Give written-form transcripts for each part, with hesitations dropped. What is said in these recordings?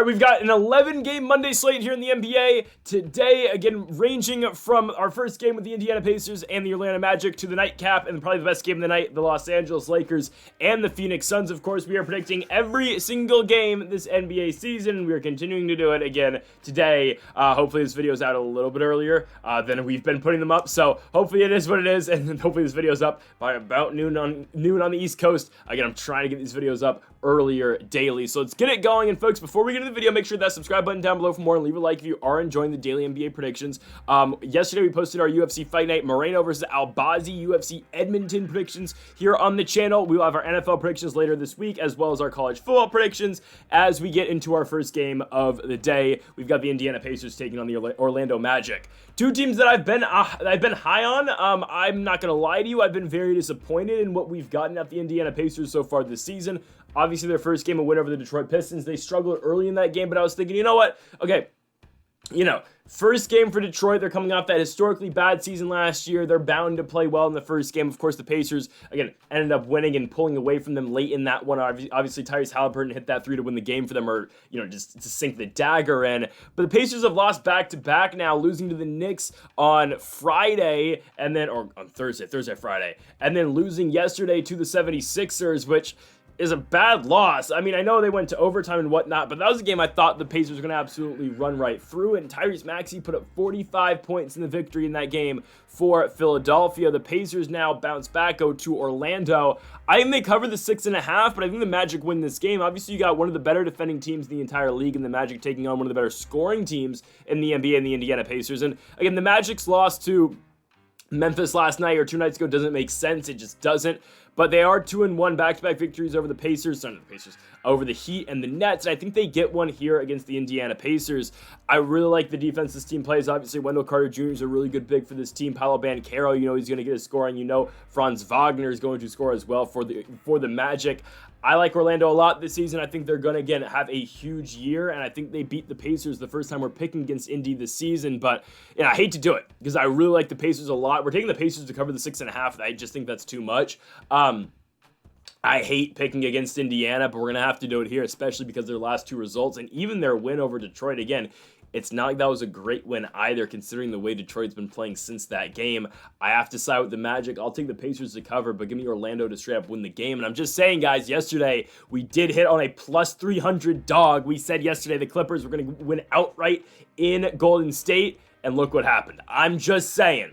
right, we've got an 11-game Monday slate here in the NBA. Today, again, ranging from our first game with the Indiana Pacers and the Orlando Magic to the nightcap, and probably the best game of the night, the Los Angeles Lakers and the Phoenix Suns. Of course, we are predicting every single game this NBA season. We are continuing to do it again today. Hopefully this video is out a little bit earlier than we've been putting them up, so hopefully it is what it is, and then hopefully this video is up by about noon on the East Coast. Again, I'm trying to get these videos up earlier daily, so let's get it going. And folks, before we get into the video, make sure that subscribe button down below for more and leave a like if you are enjoying the daily NBA predictions. Yesterday we posted our UFC Fight Night Moreno versus Albazi UFC Edmonton predictions here on the channel. We will have our NFL predictions later this week, as well as our college football predictions as we get into our first game of the day. We've got the Indiana Pacers taking on the Orlando Magic. Two teams that I've been high on. I'm not gonna lie to you, I've been very disappointed in what we've gotten at the Indiana Pacers so far this season. Obviously, their first game, a win over the Detroit Pistons. They struggled early in that game, but I was thinking, you know what? Okay, first game for Detroit. They're coming off that historically bad season last year. They're bound to play well in the first game. Of course, the Pacers, again, ended up winning and pulling away from them late in that one. Obviously, Tyrese Halliburton hit that three to win the game for them, or, just to sink the dagger in. But the Pacers have lost back-to-back now, losing to the Knicks on Friday, or on Friday, and then losing yesterday to the 76ers, which is a bad loss. I mean, I know they went to overtime and whatnot, but that was a game I thought the Pacers were going to absolutely run right through, and Tyrese Maxey put up 45 points in the victory in that game for Philadelphia. The Pacers now bounce back, go to Orlando. I think they cover the 6.5, but I think the Magic win this game. Obviously, you got one of the better defending teams in the entire league, and the Magic taking on one of the better scoring teams in the NBA and the Indiana Pacers. And again, the Magic's loss to Memphis last night or 2 nights ago doesn't make sense. It just doesn't. But they are 2-1 back-to-back victories over over the Heat and the Nets, and I think they get one here against the Indiana Pacers. I really like the defense this team plays. Obviously, Wendell Carter Jr. is a really good big for this team. Paolo Banchero, he's going to get a scoring. Franz Wagner is going to score as well for the Magic. I like Orlando a lot this season. I think they're going to, again, have a huge year, and I think they beat the Pacers the first time we're picking against Indy this season, but I hate to do it because I really like the Pacers a lot. We're taking the Pacers to cover the 6.5. I just think that's too much. I hate picking against Indiana, but we're going to have to do it here, especially because their last two results, and even their win over Detroit, again, it's not like that was a great win either, considering the way Detroit's been playing since that game. I have to side with the Magic. I'll take the Pacers to cover, but give me Orlando to straight up win the game. And I'm just saying, guys, yesterday we did hit on a plus 300 dog. We said yesterday the Clippers were going to win outright in Golden State, and look what happened. I'm just saying.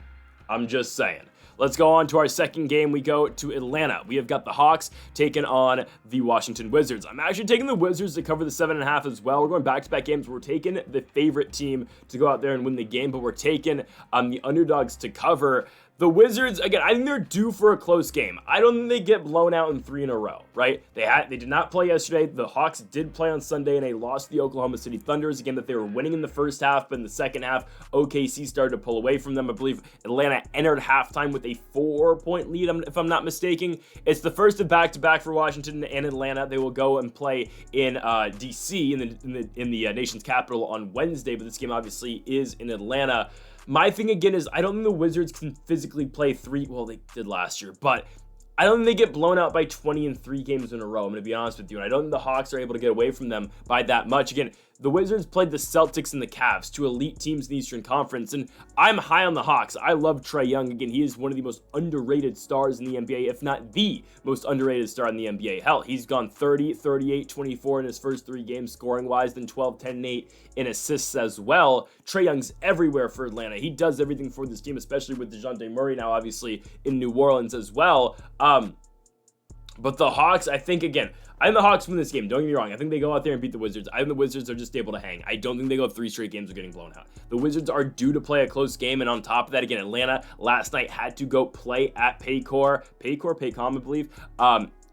Let's go on to our second game. We go to Atlanta. We have got the Hawks taking on the Washington Wizards. I'm actually taking the Wizards to cover the 7.5 as well. We're going back-to-back games. We're taking the favorite team to go out there and win the game, but we're taking the underdogs to cover. The Wizards, again, I think they're due for a close game. I don't think they get blown out in 3 in a row, right? They did not play yesterday. The Hawks did play on Sunday, and they lost to the Oklahoma City Thunders. Again, that they were winning in the first half, but in the second half, OKC started to pull away from them. I believe Atlanta entered halftime with a 4-point lead, if I'm not mistaken. It's the first of back-to-back for Washington and Atlanta. They will go and play in D.C., in the nation's capital on Wednesday, but this game obviously is in Atlanta. My thing, again, is I don't think the Wizards can physically play 3. Well, they did last year, but I don't think they get blown out by 20 in 3 games in a row. I'm going to be honest with you, and I don't think the Hawks are able to get away from them by that much. Again, the Wizards played the Celtics and the Cavs, two elite teams in the Eastern Conference, and I'm high on the Hawks. I love Trae Young. Again, he is one of the most underrated stars in the NBA, if not the most underrated star in the NBA. Hell, he's gone 30, 38, 24 in his first 3 games scoring-wise, then 12, 10, and 8 in assists as well. Trae Young's everywhere for Atlanta. He does everything for this team, especially with DeJounte Murray now, obviously, in New Orleans as well. But the Hawks, I think, again, I think the Hawks win this game. Don't get me wrong. I think they go out there and beat the Wizards. I think the Wizards are just able to hang. I don't think they go 3 straight games of getting blown out. The Wizards are due to play a close game, and on top of that, again, Atlanta last night had to go play at Paycom, I believe,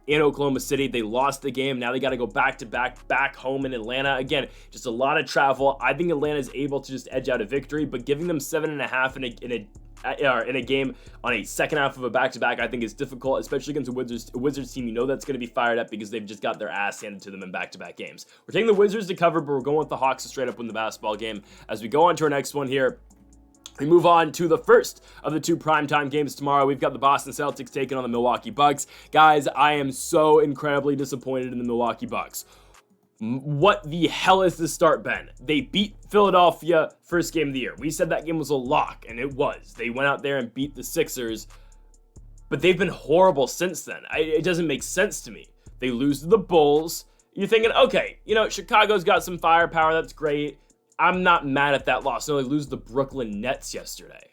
in Oklahoma City. They lost the game. Now they got to go back home in Atlanta. Again, just a lot of travel. I think Atlanta is able to just edge out a victory, but giving them 7.5 in a game on a second half of a back-to-back, I think is difficult, especially against a Wizards team. That's going to be fired up because they've just got their ass handed to them in back-to-back games. We're taking the Wizards to cover, but we're going with the Hawks to straight up win the basketball game. As we go on to our next one here, we move on to the first of the 2 primetime games tomorrow. We've got the Boston Celtics taking on the Milwaukee Bucks. Guys, I am so incredibly disappointed in the Milwaukee Bucks. What the hell has this start been? They beat Philadelphia first game of the year. We said that game was a lock, and it was. They went out there and beat the Sixers, but they've been horrible since then. It doesn't make sense to me. They lose to the Bulls. You're thinking, okay, Chicago's got some firepower. That's great. I'm not mad at that loss. No, they lose the Brooklyn Nets yesterday.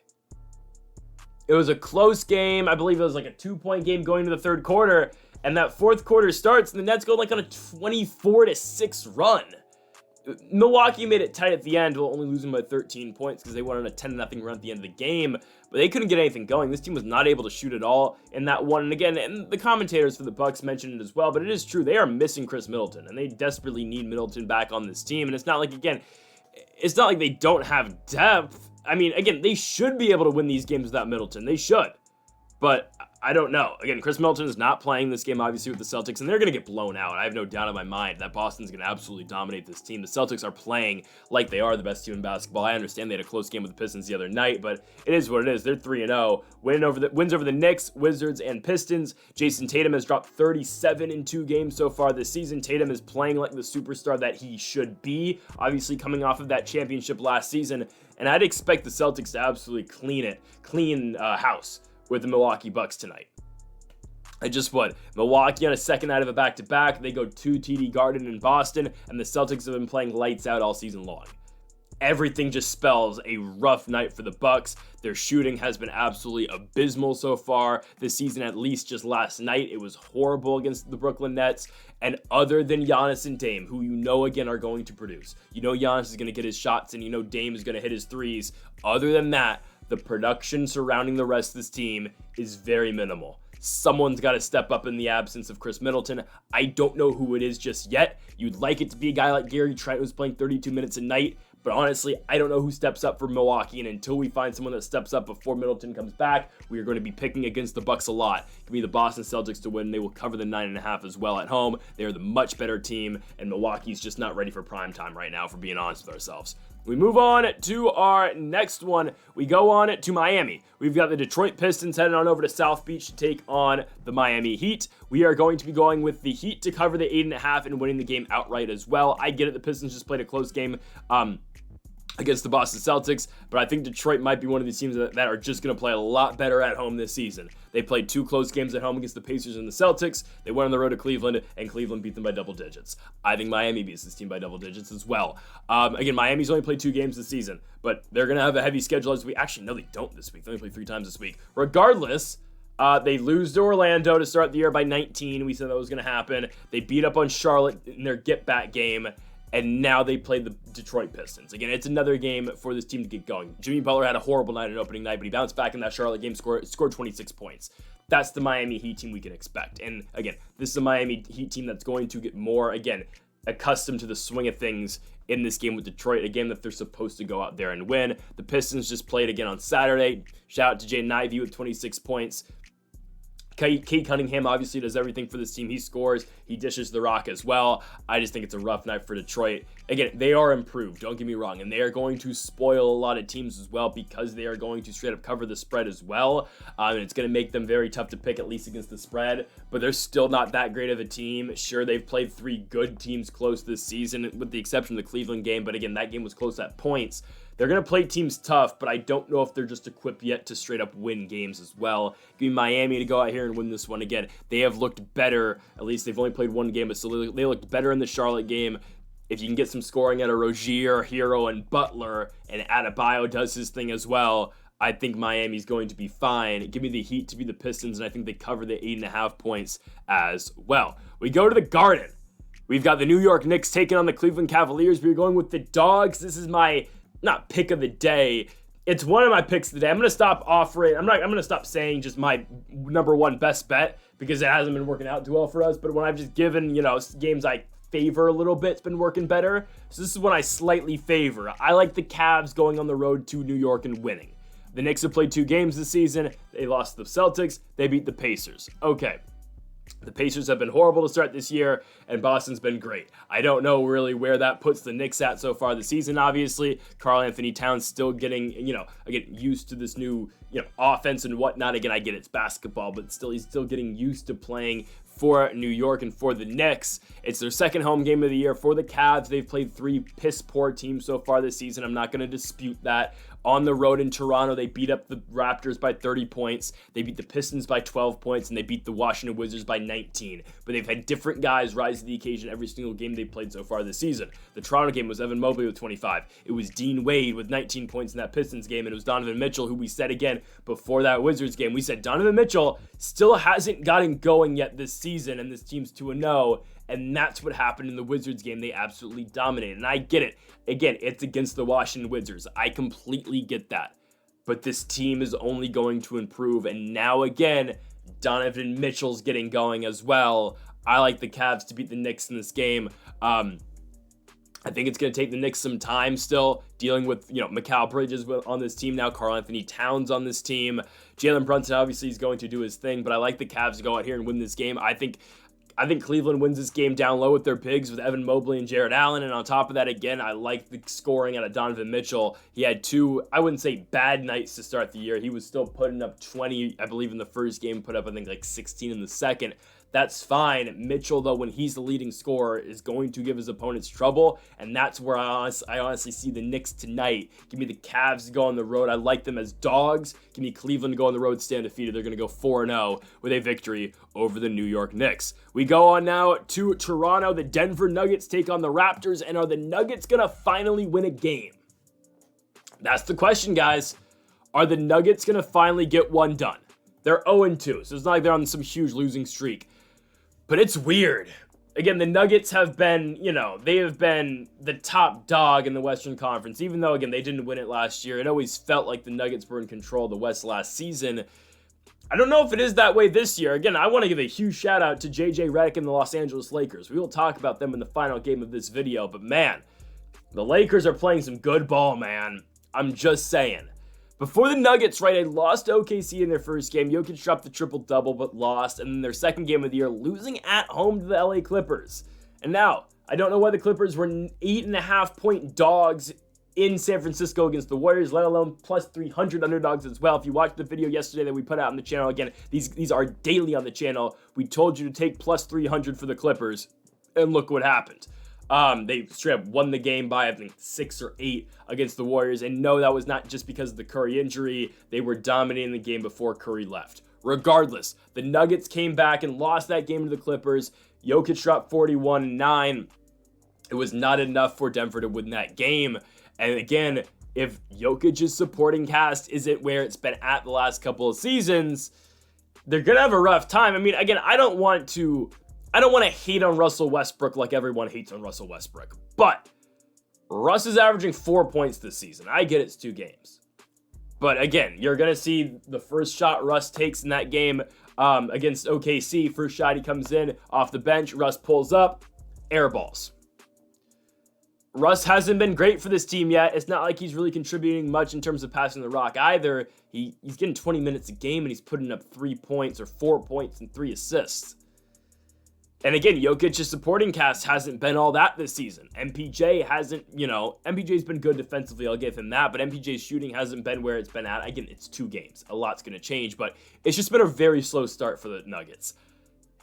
It was a close game. I believe it was like a 2-point game going to the third quarter. And that fourth quarter starts, and the Nets go like on a 24-6 run. Milwaukee made it tight at the end, while only losing by 13 points because they went on a 10-0 run at the end of the game. But they couldn't get anything going. This team was not able to shoot at all in that one. And again, and the commentators for the Bucks mentioned it as well, but it is true. They are missing Chris Middleton, and they desperately need Middleton back on this team. And it's not like, again, it's not like they don't have depth. I mean, again, they should be able to win these games without Middleton. They should. But I don't know. Again, Chris Middleton is not playing this game, obviously, with the Celtics, and they're going to get blown out. I have no doubt in my mind that Boston's going to absolutely dominate this team. The Celtics are playing like they are the best team in basketball. I understand they had a close game with the Pistons the other night, but it is what it is. They're 3-0. Wins over the Knicks, Wizards, and Pistons. Jason Tatum has dropped 37 in 2 games so far this season. Tatum is playing like the superstar that he should be, obviously coming off of that championship last season, and I'd expect the Celtics to absolutely clean house with the Milwaukee Bucks tonight. I just would. Milwaukee on a second night of a back-to-back. They go to TD Garden in Boston, and the Celtics have been playing lights out all season long. Everything just spells a rough night for the Bucks. Their shooting has been absolutely abysmal so far this season, at least just last night. It was horrible against the Brooklyn Nets. And other than Giannis and Dame, who again are going to produce. Giannis is going to get his shots, and Dame is going to hit his threes. Other than that, the production surrounding the rest of this team is very minimal. Someone's got to step up in the absence of Chris Middleton. I don't know who it is just yet. You'd like it to be a guy like Gary Trent who's playing 32 minutes a night, but honestly, I don't know who steps up for Milwaukee, and until we find someone that steps up before Middleton comes back, we are going to be picking against the Bucks a lot. Give me the Boston Celtics to win. They will cover the 9.5 as well at home. They are the much better team, and Milwaukee's just not ready for prime time right now, for being honest with ourselves. We move on to our next one. We go on to Miami. We've got the Detroit Pistons heading on over to South Beach to take on the Miami Heat. We are going to be going with the Heat to cover the 8.5 and winning the game outright as well. I get it. The Pistons just played a close game against the Boston Celtics, but I think Detroit might be one of these teams that are just going to play a lot better at home this season. They played 2 close games at home against the Pacers and the Celtics. They went on the road to Cleveland, and Cleveland beat them by double digits. I think Miami beats this team by double digits as well. Again, Miami's only played 2 games this season, but they're going to have a heavy schedule as we actually, no, they don't this week. They only play 3 times this week. Regardless, they lose to Orlando to start the year by 19. We said that was going to happen. They beat up on Charlotte in their get-back game, and now they play the Detroit Pistons. Again, it's another game for this team to get going. Jimmy Butler had a horrible night on opening night, but he bounced back in that Charlotte game, scored 26 points. That's the Miami Heat team we can expect. And again, this is a Miami Heat team that's going to get more, again, accustomed to the swing of things in this game with Detroit, a game that they're supposed to go out there and win. The Pistons just played again on Saturday. Shout out to Jaden Ivey with 26 points. Kate Cunningham obviously does everything for this team. He scores, he dishes the rock as well. I just think it's a rough night for Detroit. Again, they are improved, don't get me wrong, and they are going to spoil a lot of teams as well because they are going to straight up cover the spread as well. And it's going to make them very tough to pick, at least against the spread, but they're still not that great of a team. Sure, they've played 3 good teams close this season, with the exception of the Cleveland game, but again, that game was close at points. They're going to play teams tough, but I don't know if they're just equipped yet to straight up win games as well. Give me Miami to go out here and win this one again. They have looked better. At least they've only played 1 game, but still they looked better in the Charlotte game. If you can get some scoring out of Rozier, Hero, and Butler, and Adebayo does his thing as well, I think Miami's going to be fine. Give me the Heat to be the Pistons, and I think they cover the 8.5 points as well. We go to the Garden. We've got the New York Knicks taking on the Cleveland Cavaliers. We're going with the Dogs. This is my not pick of the day. It's one of my picks of the day. I'm going to stop offering. I'm going to stop saying just my number 1 best bet because it hasn't been working out too well for us. But when I've just given, games I favor a little bit, it's been working better. So this is one I slightly favor. I like the Cavs going on the road to New York and winning. The Knicks have played 2 games this season. They lost to the Celtics. They beat the Pacers. Okay. The Pacers have been horrible to start this year, and Boston's been great. I don't know really where that puts the Knicks at so far this season, obviously. Karl Anthony Towns still getting, again, used to this new, offense and whatnot. Again, I get it's basketball, but still, he's still getting used to playing for New York and for the Knicks. It's their second home game of the year. For the Cavs, they've played 3 piss-poor teams so far this season. I'm not going to dispute that. On the road in Toronto, they beat up the Raptors by 30 points. They beat the Pistons by 12 points, and they beat the Washington Wizards by 19. But they've had different guys rise to the occasion every single game they've played so far this season. The Toronto game was Evan Mobley with 25. It was Dean Wade with 19 points in that Pistons game, and it was Donovan Mitchell, who we said again before that Wizards game. We said Donovan Mitchell still hasn't gotten going yet this season, and this team's 2-0. And that's what happened in the Wizards game. They absolutely dominated. And I get it. Again, it's against the Washington Wizards. I completely get that. But this team is only going to improve. And now again, Donovan Mitchell's getting going as well. I like the Cavs to beat the Knicks in this game. I think it's going to take the Knicks some time still dealing with, Mikal Bridges on this team now, Karl Anthony Towns on this team. Jalen Brunson obviously is going to do his thing, but I like the Cavs to go out here and win this game. I think Cleveland wins this game down low with their bigs with Evan Mobley and Jared Allen. And on top of that, again, I like the scoring out of Donovan Mitchell. He had 2, I wouldn't say bad nights to start the year. He was still putting up 20, I believe, in the first game, put up, I think, like 16 in the second. That's fine. Mitchell, though, when he's the leading scorer, is going to give his opponents trouble, and that's where I honestly see the Knicks tonight. Give me the Cavs to go on the road. I like them as dogs. Give me Cleveland to go on the road, stay undefeated. They're going to go 4-0 with a victory over the New York Knicks. We go on now to Toronto. The Denver Nuggets take on the Raptors, and are the Nuggets going to finally win a game? That's the question, guys. Are the Nuggets going to finally get one done? They're 0-2, so it's not like they're on some huge losing streak. But it's weird. Again, the Nuggets have been, they have been the top dog in the Western Conference. Even though, again, they didn't win it last year. It always felt like the Nuggets were in control of the West last season. I don't know if it is that way this year. Again, I want to give a huge shout out to JJ Redick and the Los Angeles Lakers. We will talk about them in the final game of this video. But man, the Lakers are playing some good ball, man. I'm just saying. Before the Nuggets, right, they lost to OKC in their first game. Jokic dropped the triple-double, but lost. And then their second game of the year, losing at home to the LA Clippers. And now, I don't know why the Clippers were 8.5-point dogs in San Francisco against the Warriors, let alone plus 300 underdogs as well. If you watched the video yesterday that we put out on the channel, again, these are daily on the channel. We told you to take plus 300 for the Clippers, and look what happened. They straight up won the game by, I think, 6 or 8 against the Warriors. And no, that was not just because of the Curry injury. They were dominating the game before Curry left. Regardless, the Nuggets came back and lost that game to the Clippers. Jokic dropped 41-9. It was not enough for Denver to win that game. And again, if Jokic's supporting cast isn't where it's been at the last couple of seasons, they're going to have a rough time. I mean, again, I don't want to hate on Russell Westbrook like everyone hates on Russell Westbrook. But Russ is averaging 4 points this season. I get it's 2 games. But again, you're going to see the first shot Russ takes in that game against OKC. First shot, he comes in off the bench. Russ pulls up, air balls. Russ hasn't been great for this team yet. It's not like he's really contributing much in terms of passing the rock either. He's getting 20 minutes a game, and he's putting up 3 points or 4 points and 3 assists. And again, Jokic's supporting cast hasn't been all that this season. MPJ hasn't, MPJ's been good defensively, I'll give him that, but MPJ's shooting hasn't been where it's been at. Again, it's 2 games. A lot's going to change, but it's just been a very slow start for the Nuggets.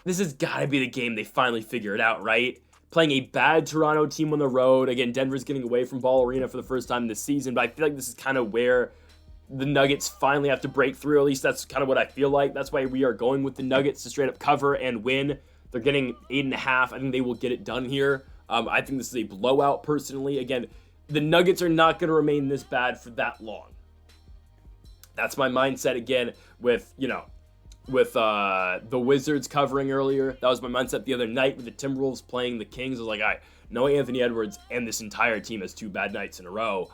This has got to be the game they finally figure it out, right? Playing a bad Toronto team on the road. Again, Denver's getting away from Ball Arena for the first time this season, but I feel like this is kind of where the Nuggets finally have to break through. At least that's kind of what I feel like. That's why we are going with the Nuggets to straight up cover and win. They're getting 8.5. I think they will get it done here. I think this is a blowout, personally. Again, the Nuggets are not going to remain this bad for that long. That's my mindset again with the Wizards covering earlier. That was my mindset the other night with the Timberwolves playing the Kings. I was like, all right, no Anthony Edwards, and this entire team has 2 bad nights in a row.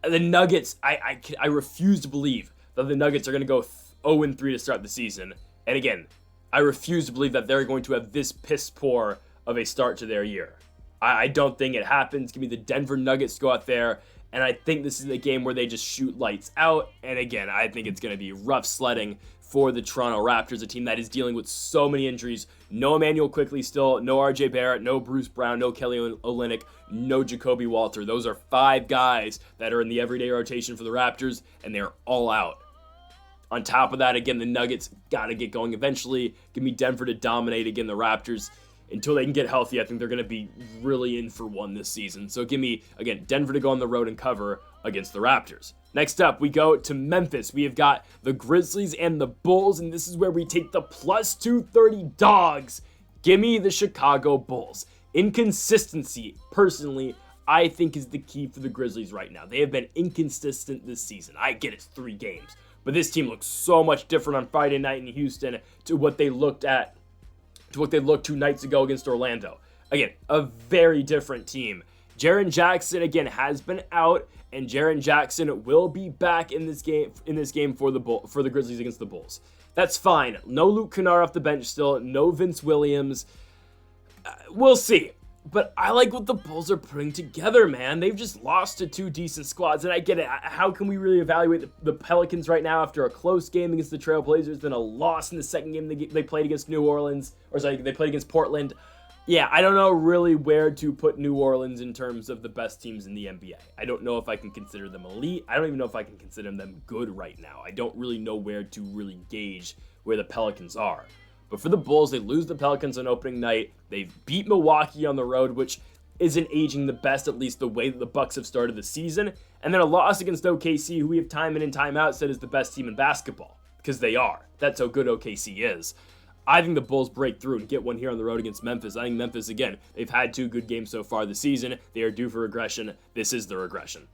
And the Nuggets, I refuse to believe that the Nuggets are going to go 0-3 to start the season. And again, I refuse to believe that they're going to have this piss poor of a start to their year. I don't think it happens. Give me the Denver Nuggets to go out there, and I think this is a game where they just shoot lights out. And again, I think it's going to be rough sledding for the Toronto Raptors, a team that is dealing with so many injuries. No Emmanuel Quickley still, no RJ Barrett, no Bruce Brown, no Kelly Olynyk, no Jacoby Walter. Those are 5 guys that are in the everyday rotation for the Raptors, and they're all out. On top of that, again, the Nuggets got to get going eventually. Give me Denver to dominate again the Raptors. Until they can get healthy, I think they're going to be really in for one this season. So give me, again, Denver to go on the road and cover against the Raptors. Next up, we go to Memphis. We have got the Grizzlies and the Bulls, and this is where we take the plus 230 dogs. Give me the Chicago Bulls. Inconsistency, personally, I think is the key for the Grizzlies right now. They have been inconsistent this season. I get it's 3 games, but this team looks so much different on Friday night in Houston to what they looked 2 nights ago against Orlando. Again, a very different team. Jaren Jackson, again, has been out, and Jaren Jackson will be back in this game for the Grizzlies against the Bulls. That's fine. No Luke Kennard off the bench still. No Vince Williams. We'll see. But I like what the Bulls are putting together, man. They've just lost to 2 decent squads, and I get it. How can we really evaluate the Pelicans right now after a close game against the Trailblazers, then a loss in the second game they played against they played against Portland? Yeah, I don't know really where to put New Orleans in terms of the best teams in the NBA. I don't know if I can consider them elite. I don't even know if I can consider them good right now. I don't really know where to really gauge where the Pelicans are. But for the Bulls, they lose the Pelicans on opening night. They've beat Milwaukee on the road, which isn't aging the best, at least the way that the Bucks have started the season. And then a loss against OKC, who we have time in and time out said is the best team in basketball. Because they are. That's how good OKC is. I think the Bulls break through and get one here on the road against Memphis. I think Memphis, again, they've had 2 good games so far this season. They are due for regression. This is the regression.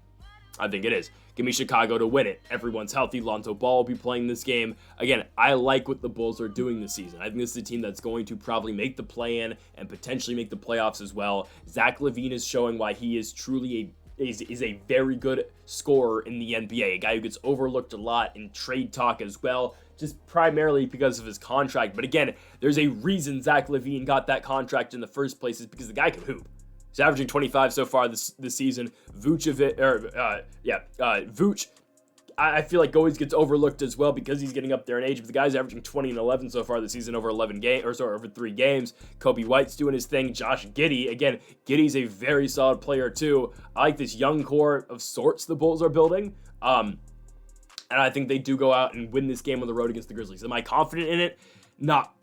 I think it is. Give me Chicago to win it. Everyone's healthy. Lonzo Ball will be playing this game. Again, I like what the Bulls are doing this season. I think this is a team that's going to probably make the play-in and potentially make the playoffs as well. Zach LaVine is showing why he is truly is a very good scorer in the NBA. A guy who gets overlooked a lot in trade talk as well, just primarily because of his contract. But again, there's a reason Zach LaVine got that contract in the first place, is because the guy can hoop. He's averaging 25 so far this season. Vooch, I feel like always gets overlooked as well because he's getting up there in age. But the guy's averaging 20 and 11 so far this season over 3 games. Kobe White's doing his thing. Josh Giddey, again, Giddey's a very solid player too. I like this young core of sorts the Bulls are building. And I think they do go out and win this game on the road against the Grizzlies. Am I confident in it? Not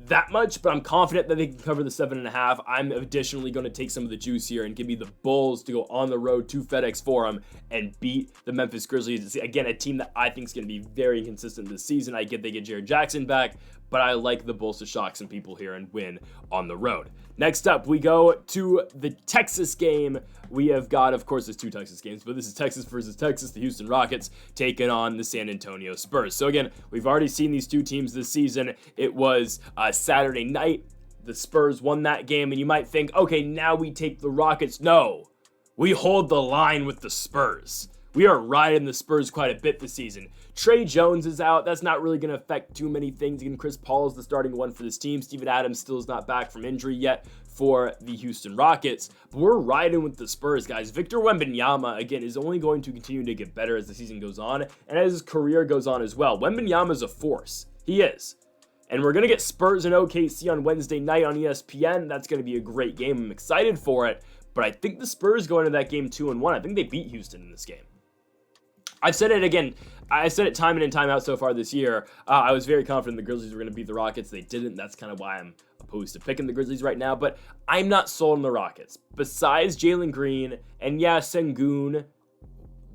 that much, but I'm confident that they can cover the 7.5. I'm additionally going to take some of the juice here and give me the Bulls to go on the road to FedEx Forum and beat the Memphis Grizzlies. Again, a team that I think is going to be very inconsistent this season. I get they get Jaren Jackson back, but I like the Bulls to shock some people here and win on the road. Next up, we go to the Texas game. We have got, of course, there's 2 Texas games, but this is Texas versus Texas, the Houston Rockets taking on the San Antonio Spurs. So again, we've already seen these 2 teams this season. It was Saturday night. The Spurs won that game, and you might think, okay, now we take the Rockets. No, we hold the line with the Spurs. We are riding the Spurs quite a bit this season. Trey Jones is out. That's not really going to affect too many things. Again, Chris Paul is the starting one for this team. Steven Adams still is not back from injury yet for the Houston Rockets. But we're riding with the Spurs, guys. Victor Wembanyama, again, is only going to continue to get better as the season goes on and as his career goes on as well. Wembanyama is a force. He is. And we're going to get Spurs and OKC on Wednesday night on ESPN. That's going to be a great game. I'm excited for it. But I think the Spurs go into that game 2-1. I think they beat Houston in this game. I've said it again. I said it time in and time out so far this year. I was very confident the Grizzlies were going to beat the Rockets. They didn't. That's kind of why I'm opposed to picking the Grizzlies right now. But I'm not sold on the Rockets. Besides Jalen Green and Sengun,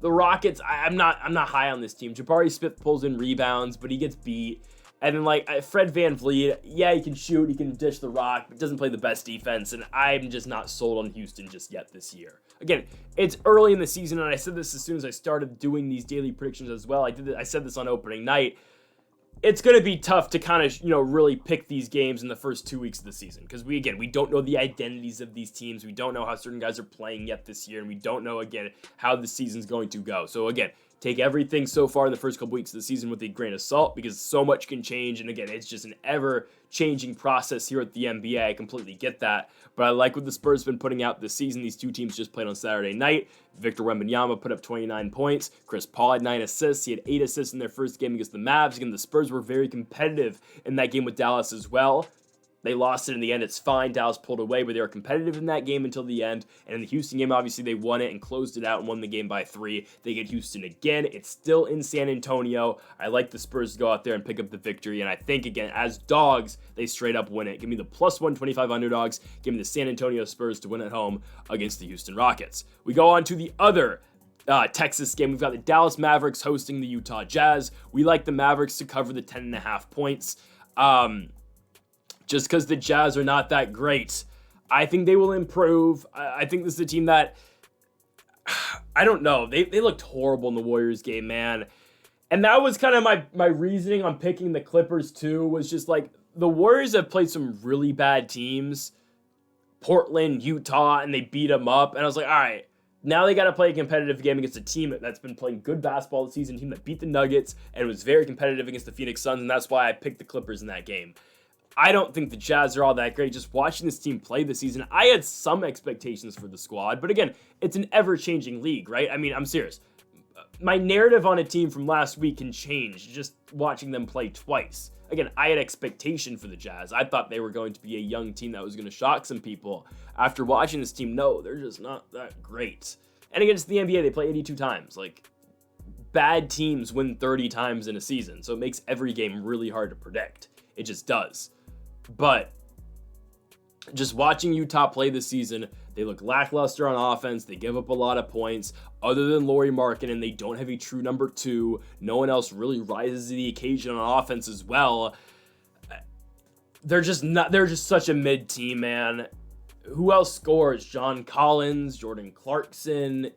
the Rockets, I'm not high on this team. Jabari Smith pulls in rebounds, but he gets beat. And then, Fred VanVleet, yeah, he can shoot, he can dish the rock, but doesn't play the best defense, and I'm just not sold on Houston just yet this year. Again, it's early in the season, and I said this as soon as I started doing these daily predictions as well. I said this on opening night. It's going to be tough to kind of, really pick these games in the first 2 weeks of the season, because we don't know the identities of these teams. We don't know how certain guys are playing yet this year, and we don't know, again, how the season's going to go. So, again, take everything so far in the first couple weeks of the season with a grain of salt, because so much can change. And again, it's just an ever-changing process here at the NBA. I completely get that. But I like what the Spurs have been putting out this season. These 2 teams just played on Saturday night. Victor Wembanyama put up 29 points. Chris Paul had 9 assists. He had 8 assists in their first game against the Mavs. Again, the Spurs were very competitive in that game with Dallas as well. They lost it in the end. It's fine. Dallas pulled away, but they were competitive in that game until the end. And in the Houston game, obviously, they won it and closed it out and won the game by 3. They get Houston again. It's still in San Antonio. I like the Spurs to go out there and pick up the victory. And I think, again, as dogs, they straight up win it. Give me the plus 125 underdogs. Give me the San Antonio Spurs to win at home against the Houston Rockets. We go on to the other Texas game. We've got the Dallas Mavericks hosting the Utah Jazz. We like the Mavericks to cover the 10.5 points. Just because the Jazz are not that great. I think they will improve. I think this is a team that, I don't know. They looked horrible in the Warriors game, man. And that was kind of my reasoning on picking the Clippers too, was just like, the Warriors have played some really bad teams. Portland, Utah, and they beat them up. And I was like, all right, now they got to play a competitive game against a team that's been playing good basketball this season, a team that beat the Nuggets and was very competitive against the Phoenix Suns, and that's why I picked the Clippers in that game. I don't think the Jazz are all that great. Just watching this team play this season, I had some expectations for the squad. But again, it's an ever-changing league, right? I mean, I'm serious. My narrative on a team from last week can change just watching them play twice. Again, I had expectation for the Jazz. I thought they were going to be a young team that was going to shock some people. After watching this team, no, they're just not that great. And against the NBA, they play 82 times. Like, bad teams win 30 times in a season. So it makes every game really hard to predict. It just does. But just watching Utah play this season, they look lackluster on offense. They give up a lot of points. Other than Lauri Markkanen, they don't have a true number 2. No one else really rises to the occasion on offense as well. They're just such a mid team, man. Who else scores? John Collins, Jordan Clarkson,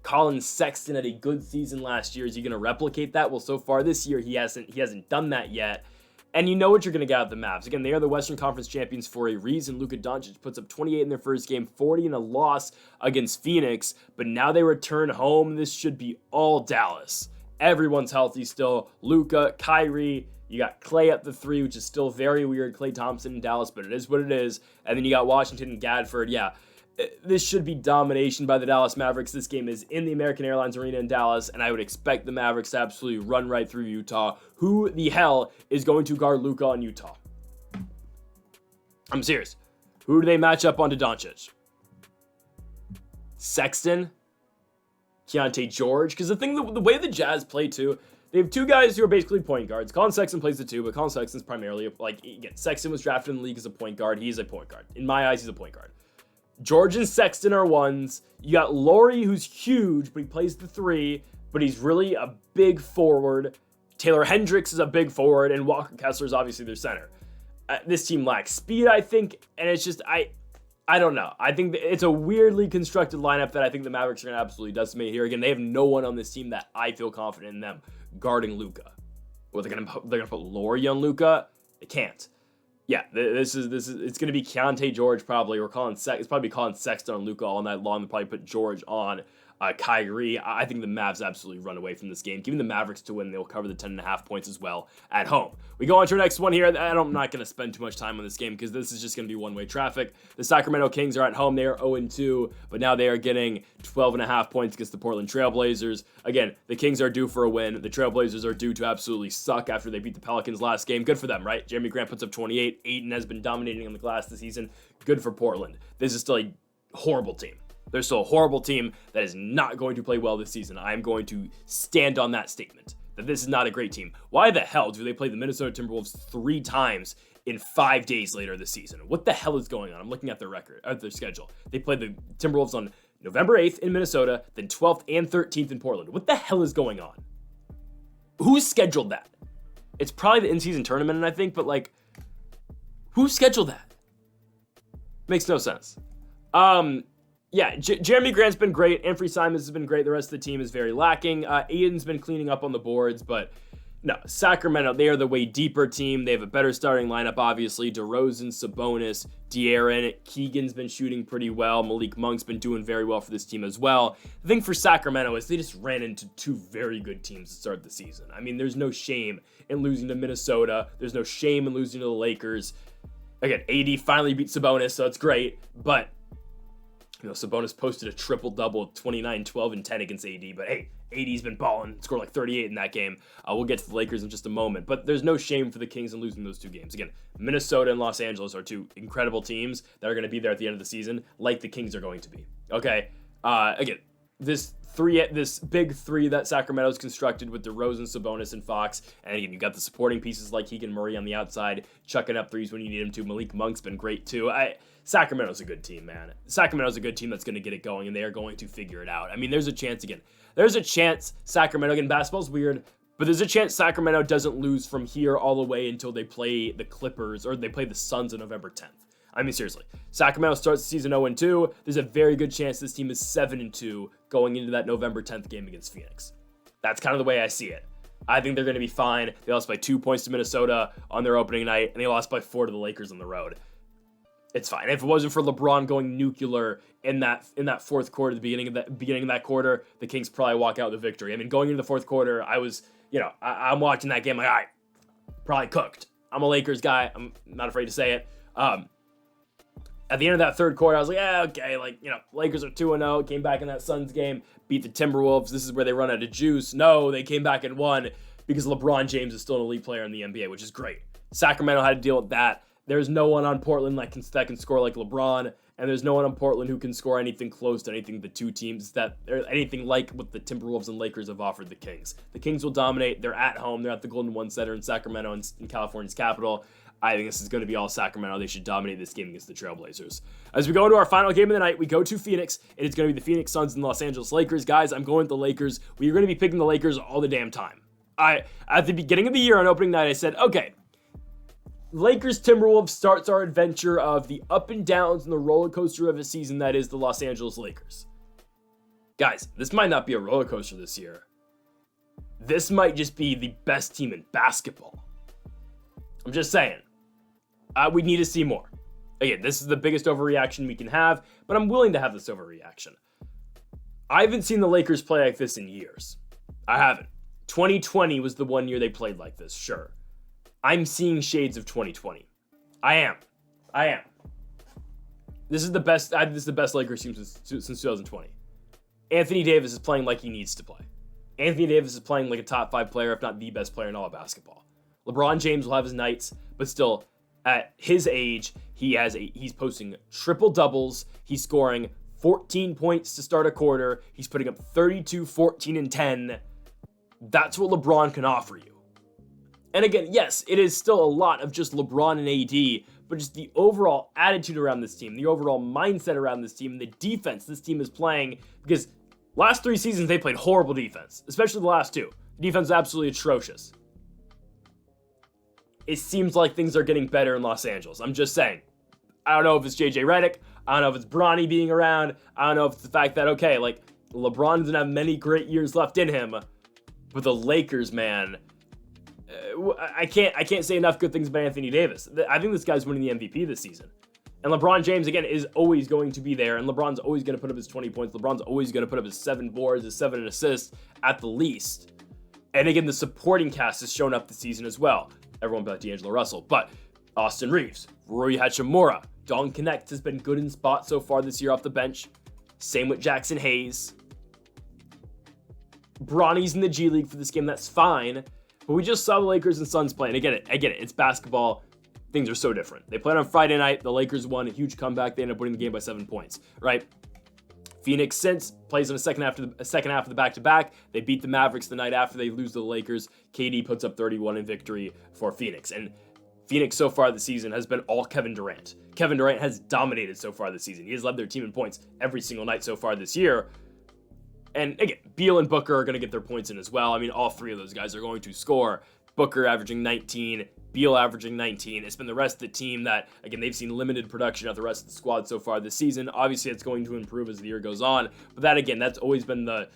Colin Sexton had a good season last year. Is he going to replicate that? Well, so far this year, he hasn't done that yet. And you know what you're going to get out of the Mavs. Again, they are the Western Conference champions for a reason. Luka Doncic puts up 28 in their first game, 40 in a loss against Phoenix. But now they return home. This should be all Dallas. Everyone's healthy still. Luka, Kyrie, you got Klay at the 3, which is still very weird. Klay Thompson in Dallas, but it is what it is. And then you got Washington and Gadford. Yeah, this should be domination by the Dallas Mavericks. This game is in the American Airlines Arena in Dallas, and I would expect the Mavericks to absolutely run right through Utah. Who the hell is going to guard Luka on Utah? I'm serious. Who do they match up onto Doncic? Sexton? Keontae George? Because the way the Jazz play too, they have 2 guys who are basically point guards. Colin Sexton plays the 2, but Colin Sexton's primarily, again, Sexton was drafted in the league as a point guard. He's a point guard. In my eyes, he's a point guard. George and Sexton are 1s. You got Lauri, who's huge, but he plays the 3, but he's really a big forward. Taylor Hendricks is a big forward, and Walker Kessler is obviously their center. This team lacks speed, I think, and it's just, I don't know. I think it's a weirdly constructed lineup that I think the Mavericks are going to absolutely decimate here. Again, they have no one on this team that I feel confident in them guarding Luka. Well, they're gonna put Lauri on Luka? They can't. Yeah, this is it's going to be Keontae George probably, or it's probably Colin Sexton on Luka all night long. They'll probably put George on Kyrie. I think the Mavs absolutely run away from this game. Giving the Mavericks to win, they'll cover the 10.5 points as well at home. We go on to our next one here. I'm not going to spend too much time on this game because this is just going to be one-way traffic. The Sacramento Kings are at home. They are 0-2, but now they are getting 12.5 points against the Portland Trailblazers. Again, the Kings are due for a win. The Trailblazers are due to absolutely suck after they beat the Pelicans last game. Good for them, right? Jeremy Grant puts up 28. Ayton has been dominating on the glass this season. Good for Portland. This is still a horrible team. They're still a horrible team that is not going to play well this season. I'm going to stand on that statement, that this is not a great team. Why the hell do they play the Minnesota Timberwolves 3 times in 5 days later this season? What the hell is going on? I'm looking at their schedule. They play the Timberwolves on November 8th in Minnesota, then 12th and 13th in Portland. What the hell is going on? Who scheduled that? It's probably the in-season tournament, I think, but who scheduled that? Makes no sense. Yeah, Jeremy Grant's been great. Anthony Simons has been great. The rest of the team is very lacking. Aiden's been cleaning up on the boards, but no, Sacramento, they are the way deeper team. They have a better starting lineup, obviously. DeRozan, Sabonis, De'Aaron. Keegan's been shooting pretty well. Malik Monk's been doing very well for this team as well. The thing for Sacramento is they just ran into 2 very good teams to start the season. I mean, there's no shame in losing to Minnesota. There's no shame in losing to the Lakers. Again, AD finally beat Sabonis, so it's great, but Sabonis posted a triple-double, 29, 12, and 10 against AD, but hey, AD's been balling, scored like 38 in that game. We'll get to the Lakers in just a moment, but there's no shame for the Kings in losing those two games. Again, Minnesota and Los Angeles are two incredible teams that are going to be there at the end of the season, like the Kings are going to be. Okay, again, this big three that Sacramento's constructed with DeRozan, Sabonis, and Fox, and again, you got the supporting pieces like Keegan Murray on the outside, chucking up threes when you need him to. Malik Monk's been great too. Sacramento's a good team, man. Sacramento's a good team that's going to get it going, and they are going to figure it out. I mean, there's a chance Sacramento, again, basketball's weird, but there's a chance Sacramento doesn't lose from here all the way until they play the Clippers, or they play the Suns on November 10th. I mean, seriously, Sacramento starts the season 0-2. There's a very good chance this team is 7-2 going into that November 10th game against Phoenix. That's kind of the way I see it. I think they're going to be fine. They lost by 2 points to Minnesota on their opening night, and they lost by 4 to the Lakers on the road. It's fine. If it wasn't for LeBron going nuclear in that fourth quarter, the beginning of that quarter, the Kings probably walk out with a victory. I mean, going into the fourth quarter, I'm watching that game like, all right, probably cooked. I'm a Lakers guy. I'm not afraid to say it. At the end of that third quarter, I was like, yeah, okay, Lakers are 2-0, came back in that Suns game, beat the Timberwolves. This is where they run out of juice. No, they came back and won because LeBron James is still an elite player in the NBA, which is great. Sacramento had to deal with that. There's no one on Portland that can score like LeBron, and there's no one on Portland who can score anything close to anything the two teams anything like what the Timberwolves and Lakers have offered the Kings. The Kings will dominate. They're at home. They're at the Golden One Center in Sacramento, in California's capital. I think this is going to be all Sacramento. They should dominate this game against the Trailblazers. As we go into our final game of the night, we go to Phoenix, and it's going to be the Phoenix Suns and Los Angeles Lakers. Guys, I'm going with the Lakers. We're going to be picking the Lakers all the damn time. At the beginning of the year on opening night, I said, okay, Lakers Timberwolves starts our adventure of the up and downs and the roller coaster of a season that is the Los Angeles Lakers. Guys, this might not be a roller coaster this year. This might just be the best team in basketball. I'm just saying. We need to see more. Again, this is the biggest overreaction we can have, but I'm willing to have this overreaction. I haven't seen the Lakers play like this in years. I haven't. 2020 was the one year they played like this, sure. I'm seeing shades of 2020. I am. This is the best Lakers team since 2020. Anthony Davis is playing like he needs to play. Anthony Davis is playing like a top 5 player, if not the best player in all of basketball. LeBron James will have his nights, but still, at his age, he's posting triple doubles. He's scoring 14 points to start a quarter. He's putting up 32, 14, and 10. That's what LeBron can offer you. And again, yes, it is still a lot of just LeBron and AD, but just the overall attitude around this team, the overall mindset around this team, and the defense this team is playing, because last 3 seasons they played horrible defense, especially the last 2. The defense is absolutely atrocious. It seems like things are getting better in Los Angeles. I'm just saying. I don't know if it's JJ Redick. I don't know if it's Bronny being around. I don't know if it's the fact that, okay, LeBron doesn't have many great years left in him, but the Lakers, man, I can't say enough good things about Anthony Davis. I think this guy's winning the MVP this season. And LeBron James, again, is always going to be there, and LeBron's always going to put up his 20 points. LeBron's always going to put up his 7 boards, his 7 assists at the least. And again, the supporting cast has shown up this season as well. Everyone but D'Angelo Russell. But Austin Reeves, Rui Hachimura, Don Connect has been good in spots so far this year off the bench. Same with Jackson Hayes. Bronny's in the G League for this game, that's fine. But we just saw the Lakers and Suns play. And I get it. It's basketball. Things are so different. They played on Friday night. The Lakers won a huge comeback. They ended up winning the game by 7 points, right? Phoenix since plays in a second half of the back-to-back. They beat the Mavericks the night after they lose to the Lakers. KD puts up 31 in victory for Phoenix. And Phoenix so far this season has been all Kevin Durant. Kevin Durant has dominated so far this season. He has led their team in points every single night so far this year. And again, Beal and Booker are going to get their points in as well. I mean, all 3 of those guys are going to score. Booker averaging 19, Beal averaging 19. It's been the rest of the team that, again, they've seen limited production of the rest of the squad so far this season. Obviously, it's going to improve as the year goes on. But that, again, that's always been the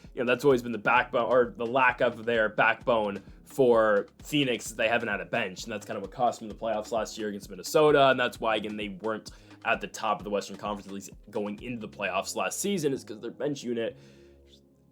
backbone, or the lack of their backbone for Phoenix. They haven't had a bench, and that's kind of what cost them the playoffs last year against Minnesota. And that's why, again, they weren't at the top of the Western Conference, at least going into the playoffs last season, is because their bench unit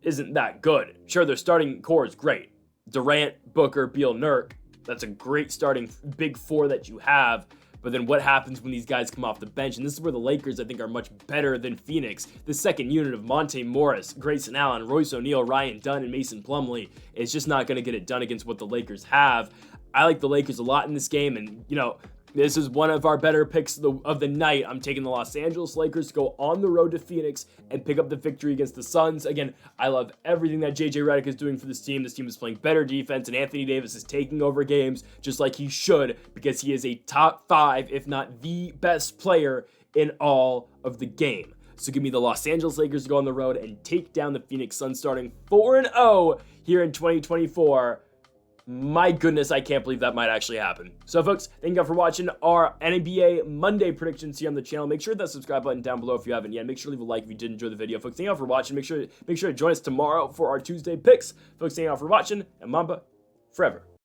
isn't that good. Sure, their starting core is great. Durant, Booker, Beal, Nurk. That's a great starting big 4 that you have. But then what happens when these guys come off the bench? And this is where the Lakers, I think, are much better than Phoenix. The second unit of Monte Morris, Grayson Allen, Royce O'Neal, Ryan Dunn, and Mason Plumlee is just not going to get it done against what the Lakers have. I like the Lakers a lot in this game, and, you know, this is one of our better picks of the night. I'm taking the Los Angeles Lakers to go on the road to Phoenix and pick up the victory against the Suns. Again, I love everything that JJ Redick is doing for this team. This team is playing better defense, and Anthony Davis is taking over games just like he should, because he is a top 5, if not the best player in all of the game. So give me the Los Angeles Lakers to go on the road and take down the Phoenix Suns, starting 4-0 here in 2024. My goodness, I can't believe that might actually happen. So folks, thank you all for watching our NBA Monday predictions here on the channel. Make sure that subscribe button down below if you haven't yet. Make sure to leave a like if you did enjoy the video. Folks, thank you all for watching. Make sure to join us tomorrow for our Tuesday picks. Folks, thank you all for watching, and Mamba forever.